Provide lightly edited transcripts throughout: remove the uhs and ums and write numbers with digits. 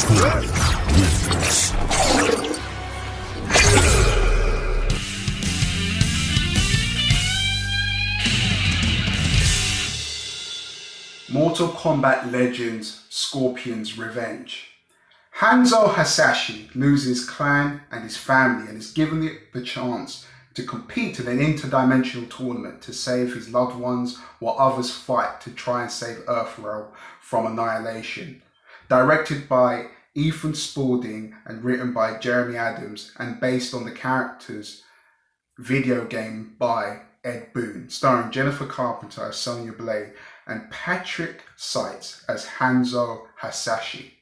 Mortal Kombat Legends Scorpion's Revenge. Hanzo Hasashi loses his clan and his family and is given the chance to compete in an interdimensional tournament to save his loved ones while others fight to try and save Earth Realm from Annihilation. Directed by Eric Spaulding and written by Jeremy Adams and based on the character's video game By Ed Boon, starring Jennifer Carpenter as Sonya Blade and Patrick Seitz as Hanzo Hasashi.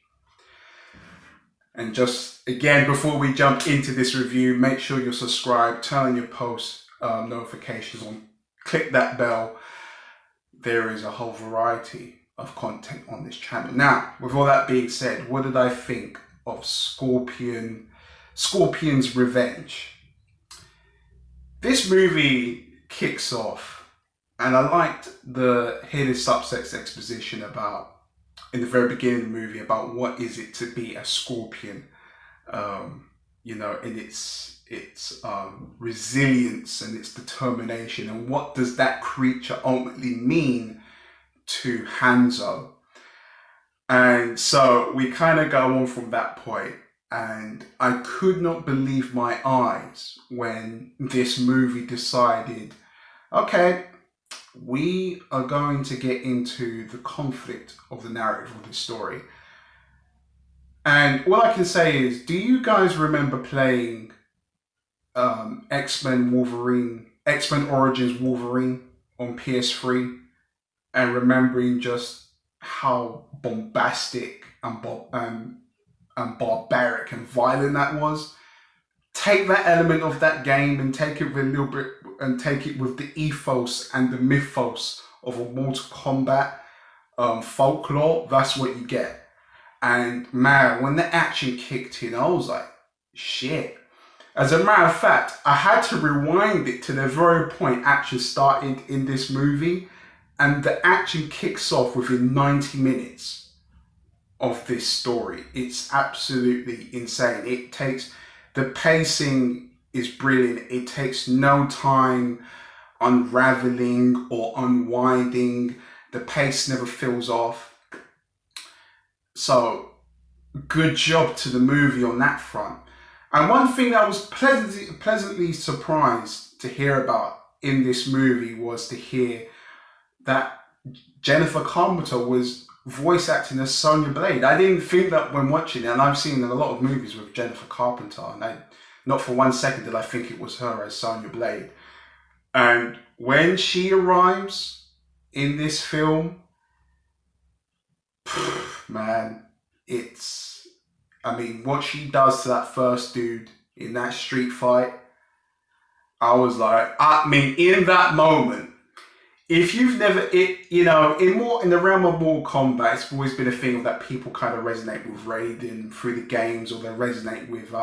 And just again, before we jump into this review, make sure you're subscribed, turn on your post notifications on, click that bell. There is a whole variety of content on this channel. Now, with all that being said, what did I think of Scorpion's Revenge? This movie kicks off, and I liked the hidden subtext exposition about, in the very beginning of the movie, about what is it to be a scorpion, you know, in its resilience and its determination, and what does that creature ultimately mean to Hanzo. And so we kind of go on from that point, and I could not believe my eyes when this movie decided, okay, we are going to get into the conflict of the narrative of this story. And all I can say is, do you guys remember playing X-Men Origins Wolverine on PS3 and remembering just how bombastic and barbaric and violent that was? Take that element of that game and take it with a little bit, and take it with the ethos and the mythos of a Mortal Kombat folklore. That's what you get. And man, when the action kicked in, I was like, shit. As a matter of fact, I had to rewind it to the very point action started in this movie, and the action kicks off within 90 minutes of this story. It's absolutely insane. It takes, the pacing is brilliant. It takes no time unraveling or unwinding. The pace never feels off. So good job to the movie on that front. And one thing that I was pleasantly surprised to hear about in this movie was to hear that Jennifer Carpenter was voice acting as Sonya Blade. I didn't think that when watching it, and I've seen a lot of movies with Jennifer Carpenter, and not for 1 second did I think it was her as Sonya Blade. And when she arrives in this film, man, I mean, what she does to that first dude in that street fight, I was like, I mean, in that moment, if you've never, you know, in the realm of Mortal Kombat, it's always been a thing that people kind of resonate with Raiden through the games, or they resonate with,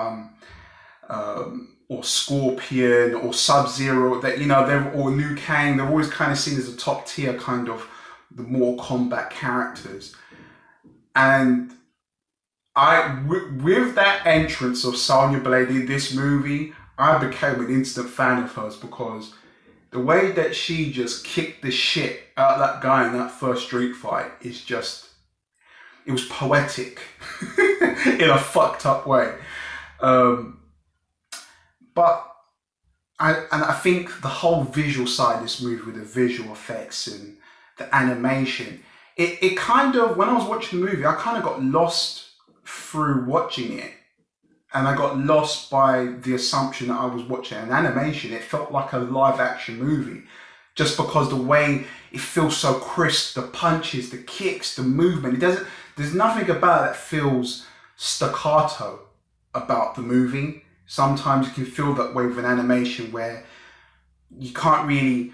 or Scorpion, or Sub-Zero, that, you know, or Liu Kang. They're always kind of seen as a top tier kind of the Mortal Kombat characters. And with that entrance of Sonya Blade in this movie, I became an instant fan of hers, because the way that she just kicked the shit out of that guy in that first street fight is just, it was poetic in a fucked up way. But I think the whole visual side of this movie, with the visual effects and the animation, it kind of, when I was watching the movie, I kind of got lost through watching it. And I got lost by the assumption that I was watching an animation. It felt like a live action movie, just because the way it feels so crisp, the punches, the kicks, the movement. There's nothing about it that feels staccato about the movie. Sometimes you can feel that way with an animation, where you can't really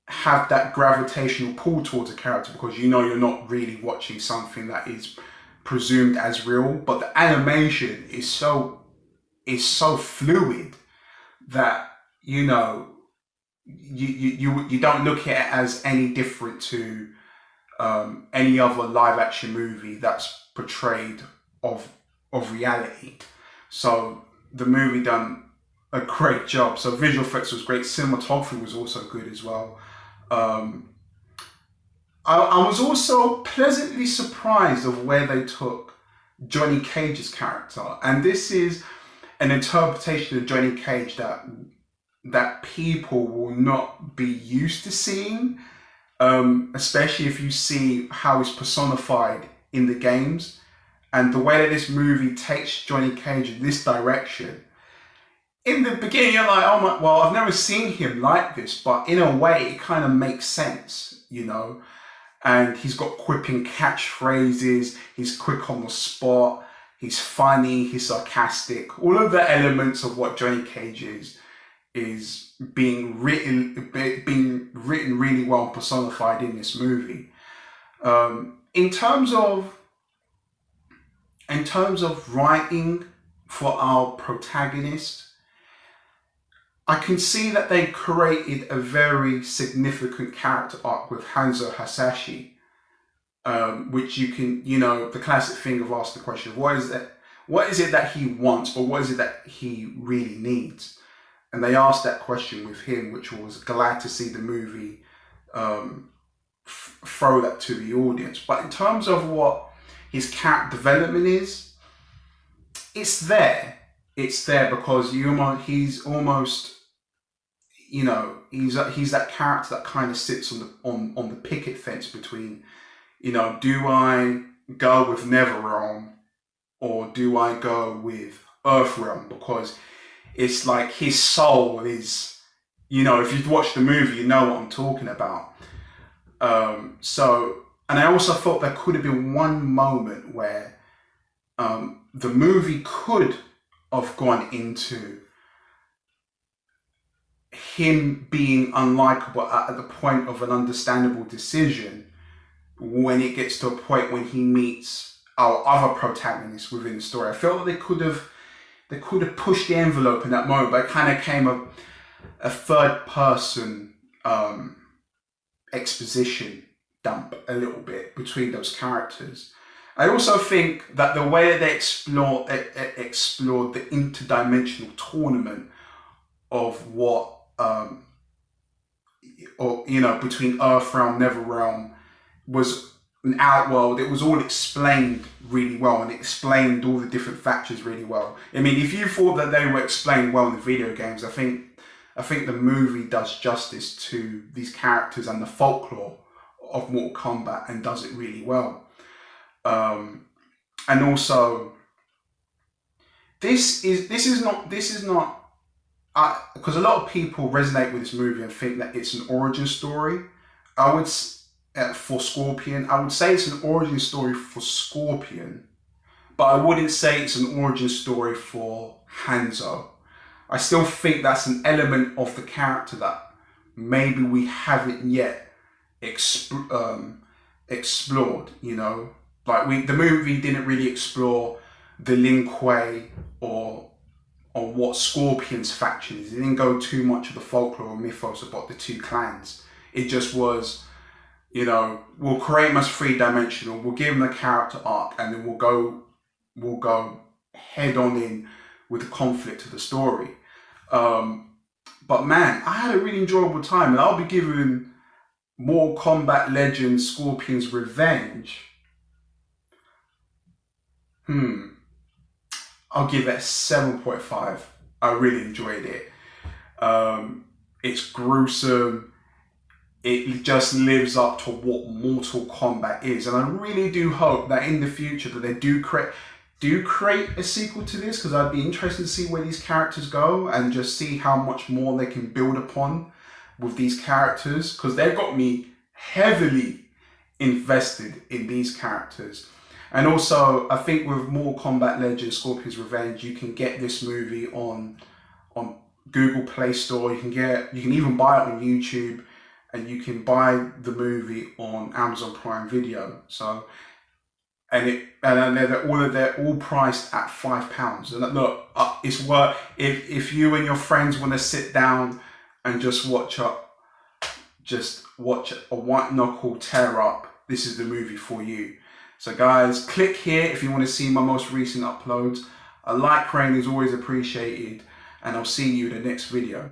have that gravitational pull towards a character, because you know you're not really watching something that is presumed as real. But the animation is so fluid that, you know, you don't look at it as any different to any other live action movie that's portrayed of of reality. So the movie done a great job. So visual effects was great. Cinematography was also good as well. I was also pleasantly surprised of where they took Johnny Cage's character. And this is an interpretation of Johnny Cage that people will not be used to seeing, especially if you see how it's personified in the games. And the way that this movie takes Johnny Cage in this direction. In the beginning, you're like, oh my, well, I've never seen him like this, but in a way, it kind of makes sense, you know? And he's got quipping catchphrases, he's quick on the spot, he's funny, he's sarcastic. All of the elements of what Johnny Cage is being written really well and personified in this movie. In terms of writing for our protagonist, I can see that they created a very significant character arc with Hanzo Hasashi, which you can, you know, the classic thing of ask the question, what is it that he wants, or what is it that he really needs? And they asked that question with him, which was glad to see the movie throw that to the audience. But in terms of what his character development is, it's there. It's there because he's almost, you know, he's that character that kind of sits on the picket fence between, you know, do I go with NetherRealm or do I go with Earth Realm? Because it's like his soul is, you know, if you've watched the movie, you know what I'm talking about. And I also thought there could have been one moment where the movie could have gone into him being unlikable at the point of an understandable decision, when it gets to a point when he meets our other protagonists within the story. I felt that they could have pushed the envelope in that moment, but it kind of came a third person exposition dump a little bit between those characters. I also think that the way they explored the interdimensional tournament of what, or you know, between Earth Realm, NetherRealm, was an outworld. It was all explained really well, and it explained all the different factions really well. I mean, if you thought that they were explained well in the video games, I think the movie does justice to these characters and the folklore of Mortal Kombat, and does it really well. And also, this is not because a lot of people resonate with this movie and think that it's an origin story. For Scorpion, I would say it's an origin story for Scorpion, but I wouldn't say it's an origin story for Hanzo. I still think that's an element of the character that maybe we haven't yet explored, you know, like the movie didn't really explore the Lin Kuei or what Scorpion's faction is. It didn't go too much of the folklore or mythos about the two clans. It just was, you know, we'll create them as three-dimensional, we'll give them a character arc, and then we'll go head on in with the conflict of the story. But man, I had a really enjoyable time, and I'll be giving Mortal Kombat Legends Scorpion's Revenge, I'll give it 7.5. I really enjoyed it. It's gruesome. It just lives up to what Mortal Kombat is, and I really do hope that in the future that they do create a sequel to this, because I'd be interested to see where these characters go and just see how much more they can build upon with these characters, because they've got me heavily invested in these characters. And also, I think with Mortal Kombat Legends Scorpion's Revenge, you can get this movie on Google Play Store. You can even buy it on YouTube, and you can buy the movie on Amazon Prime Video. So, they're all priced at £5. And look, it's worth, if you and your friends want to sit down and just watch a white knuckle tear up, this is the movie for you. So guys, click here if you want to see my most recent uploads. A like rating is always appreciated, and I'll see you in the next video.